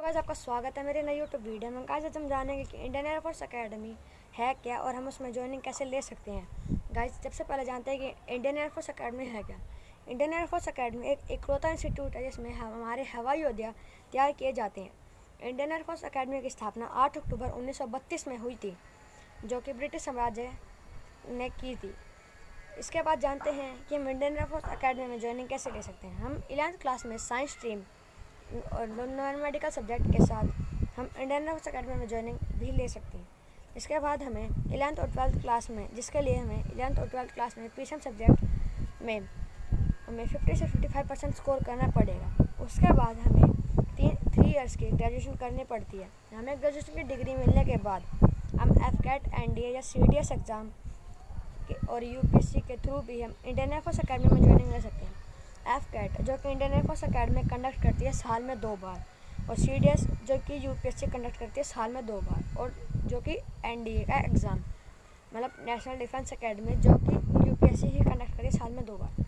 Guys, आपका स्वागत है मेरे नई यूट्यूब वीडियो में। गाइस, हम जानेंगे कि इंडियन एयरफोर्स एकेडमी है क्या और हम उसमें ज्वाइनिंग कैसे ले सकते हैं। गाइस, सबसे पहले जानते हैं कि इंडियन एयरफोर्स एकेडमी है क्या। इंडियन एयरफोर्स एकेडमी एक इकलौता इंस्टीट्यूट है जिसमें हमारे हवाई योद्धा तैयार किए जाते हैं। इंडियन एयरफोर्स एकेडमी की स्थापना 8 अक्टूबर 1932 में हुई थी, जो कि ब्रिटिश साम्राज्य ने की थी। इसके बाद जानते हैं कि हम इंडियन एयरफोर्स एकेडमी में ज्वाइनिंग कैसे ले सकते हैं। हम 11th क्लास में साइंस स्ट्रीम और नॉन मेडिकल सब्जेक्ट के साथ हम इंडियन एयरफोर्स एकेडमी में ज्वाइनिंग भी ले सकते हैं। इसके बाद हमें 11th और 12th क्लास में, जिसके लिए हमें 11th और 12th क्लास में पीसीएम सब्जेक्ट में हमें 50 से 55% स्कोर करना पड़ेगा। उसके बाद हमें 3 ईयर्स की ग्रेजुएशन करनी पड़ती है। हमें ग्रेजुएशन की डिग्री मिलने के बाद हम एफकेट, एनडीए या सीडीएस एग्ज़ाम और यूपीएससी के थ्रू भी हम इंडियन एयरफोर्स एकेडमी में ज्वाइनिंग ले सकते हैं। एफकेट, जो कि इंडियन एयरफोर्स एकेडमी कंडक्ट करती है साल में 2 बार, और सीडीएस, जो कि यूपीएससी कंडक्ट करती है साल में 2 बार, और जो कि एनडीए का एग्ज़ाम मतलब नेशनल डिफेंस एकेडमी, जो कि यूपीएससी ही कंडक्ट करती है साल में 2 बार।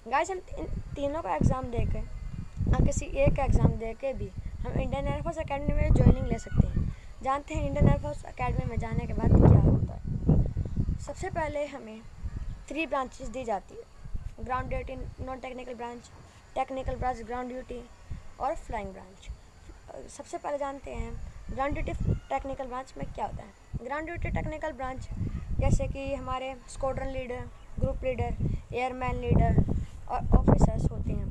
गाइस, हम इन तीनों का एग्ज़ाम दे के किसी एक का एग्ज़ाम दे के भी हम इंडियन एयरफोर्स एकेडमी में ज्वाइनिंग ले सकते हैं। जानते हैं इंडियन एयरफोर्स एकेडमी में जाने के बाद क्या होता है। सबसे पहले हमें 3 ब्रांचेस दी जाती है: ground duty, non technical branch, technical branch, ground duty और फ्लाइंग ब्रांच। सबसे पहले जानते हैं ग्राउंड ड्यूटी टेक्निकल ब्रांच में क्या होता है। ग्राउंड ड्यूटी टेक्निकल ब्रांच जैसे कि हमारे squadron leader, group leader, airman leader और ऑफिसर्स होते हैं,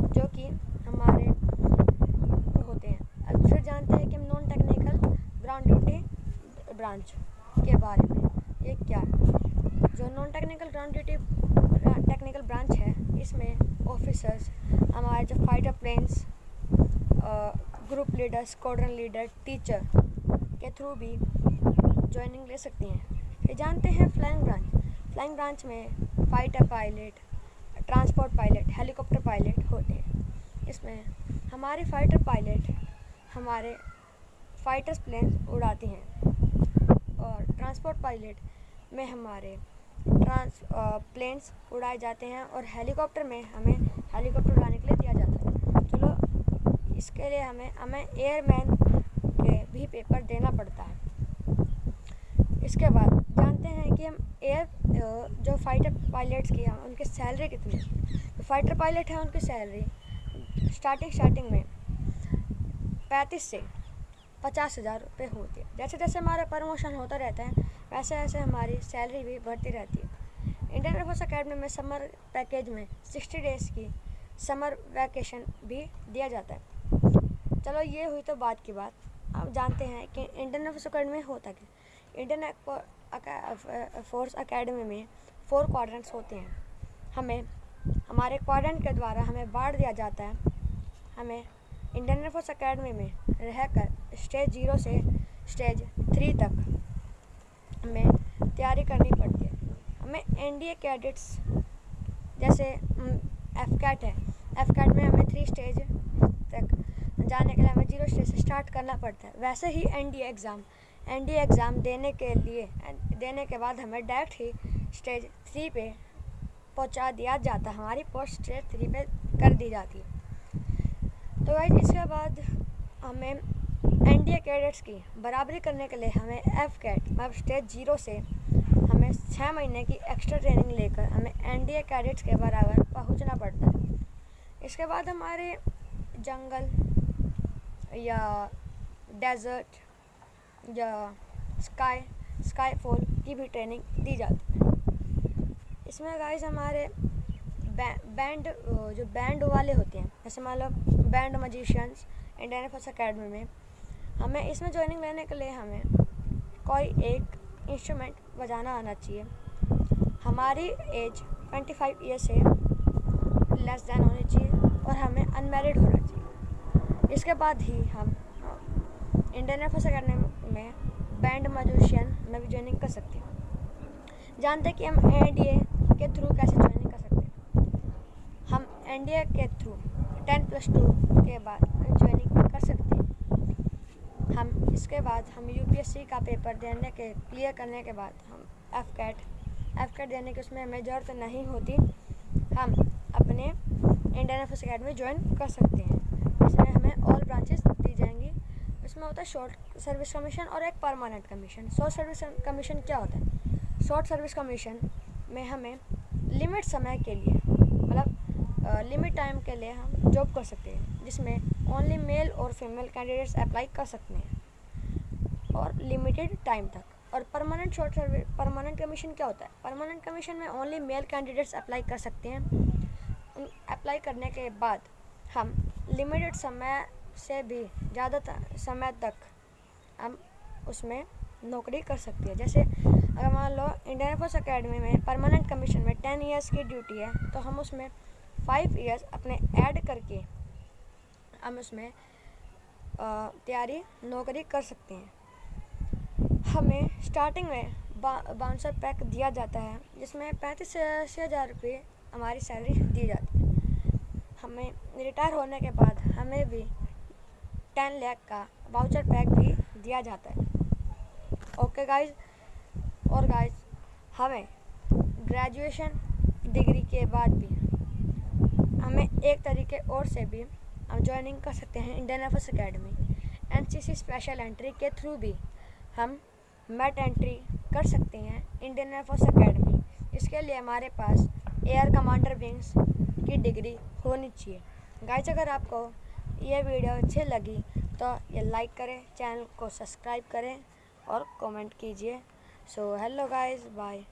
जो कि हमारे होते हैं। अब फिर जानते हैं कि हम non technical ground duty branch के बारे में, ये क्या है। जो non technical ground duty technical branch है, इसमें ऑफिसर्स हमारे जो fighter planes, group leader, squadron leader, teacher के थ्रू भी ज्वाइनिंग ले सकती हैं। फिर जानते हैं फ्लाइंग ब्रांच। फ्लाइंग ब्रांच में fighter pilot, transport pilot, helicopter pilot होते हैं। इसमें हमारे फाइटर पायलट हमारे फाइटर्स प्लेन्स उड़ाते हैं, और ट्रांसपोर्ट पायलट में हमारे प्लेन्स उड़ाए जाते हैं, और हेलीकॉप्टर में हमें हेलीकॉप्टर उड़ाने के लिए दिया जाता है। चलो, इसके लिए हमें एयरमैन के भी पेपर देना पड़ता है। इसके बाद जानते हैं कि हम जो फाइटर पायलट्स की हैं उनकी सैलरी कितनी है। तो फाइटर पायलट हैं, उनकी सैलरी स्टार्टिंग में 35 से 50,000 रुपये होती है। जैसे जैसे हमारा प्रमोशन होता रहता है, वैसे वैसे हमारी सैलरी भी बढ़ती रहती है। इंडियन एयरफोर्स एकेडमी में समर पैकेज में 60 डेज़ की समर वैकेशन भी दिया जाता है। चलो, ये हुई तो बात की बात। अब जानते हैं कि इंडियन एयरफोर्स एकेडमी में होता क्या। इंडियन एयरफोर्स एकेडमी में 4 क्वाड्रेंट्स होते हैं। हमारे क्वाड्रेंट के द्वारा हमें बांट दिया जाता है। हमें इंडियन एयरफोर्स एकेडमी में रहकर स्टेज 0 से स्टेज 3 तक हमें तैयारी करनी पड़ती है। हमें एनडीए कैडेट्स, जैसे एफकेट है, एफकेट में हमें 3 स्टेज तक जाने के लिए हमें 0 स्टेज से स्टार्ट करना पड़ता है। वैसे ही एनडीए एग्ज़ाम देने के बाद हमें डायरेक्ट ही स्टेज 3 पे पहुंचा दिया जाता है। हमारी पोस्ट स्टेज 3 पे कर दी जाती है। तो गाइस, इसके बाद हमें एनडीए कैडेट्स की बराबरी करने के लिए हमें एफकेट मतलब स्टेज 0 से हमें 6 महीने की एक्स्ट्रा ट्रेनिंग लेकर हमें एनडीए कैडेट्स के बराबर पहुंचना पड़ता है। इसके बाद हमारे जंगल या डेजर्ट या स्काईफॉल की भी ट्रेनिंग दी जाती है। इसमें गाइस हमारे बैंड वाले होते हैं, जैसे मान लो band magicians Indian air force academy में, हमें इसमें ज्वाइनिंग लेने के लिए हमें कोई एक इंस्ट्रूमेंट बजाना आना चाहिए। हमारी एज 25 ईयर से लेस देन होनी चाहिए, और हमें अनमैरिड होना चाहिए। इसके बाद ही हम इंडियन एयरफोर्स एकेडमी में बैंड म्यूजिशियन में भी ज्वाइनिंग कर सकते हैं। जानते हैं कि हम एनडीए के थ्रू कैसे ज्वाइनिंग कर सकते हैं। हम एनडीए के थ्रू 10+2 के बाद ज्वाइनिंग कर सकते हैं। इसके बाद हम यूपीएससी का पेपर क्लियर करने के बाद हम एफकेट देने की उसमें हमें ज़रूरत नहीं होती। हम अपने इंडियन एयरफोर्स एकेडमी ज्वाइन कर सकते हैं। इसमें हमें ऑल ब्रांचेस दी जाएंगी में होता है शॉर्ट सर्विस कमीशन और एक permanent commission. Short service commission क्या होता है? शॉर्ट सर्विस कमीशन में हमें लिमिट समय के लिए, मतलब लिमिट टाइम के लिए हम जॉब कर सकते हैं, जिसमें ओनली मेल और फीमेल कैंडिडेट्स अप्लाई कर सकते हैं और लिमिटेड टाइम तक। और परमानेंट कमीशन क्या होता है? परमानेंट कमीशन में ओनली मेल कैंडिडेट्स अप्लाई कर सकते हैं। अप्लाई करने के बाद हम लिमिटेड समय से भी ज़्यादा समय तक हम उसमें नौकरी कर सकते हैं। जैसे अगर मान लो इंडियन एयरफोर्स अकेडमी में परमानेंट कमीशन में 10 ईयर्स की ड्यूटी है, तो हम उसमें 5 ईयर्स अपने ऐड करके हम उसमें तैयारी नौकरी कर सकते हैं। हमें स्टार्टिंग में बाउंसर पैक दिया जाता है, जिसमें 35 से 80,000 रुपये हमारी सैलरी दी जाती है। हमें रिटायर होने के बाद हमें भी 10 लाख का वाउचर पैक भी दिया जाता है। ओके गाइज, और गाइज हमें ग्रेजुएशन डिग्री के बाद भी हमें एक तरीके और से भी हम ज्वाइनिंग कर सकते हैं Indian air force academy. NCC special entry के थ्रू भी हम मेट एंट्री कर सकते हैं इंडियन एयरफोर्स अकेडमी। इसके लिए हमारे पास एयर कमांडर विंग्स की डिग्री होनी चाहिए। गाइज अगर आपको ये वीडियो अच्छी लगी तो ये लाइक करें, चैनल को सब्सक्राइब करें और कमेंट कीजिए। So hello guys, bye.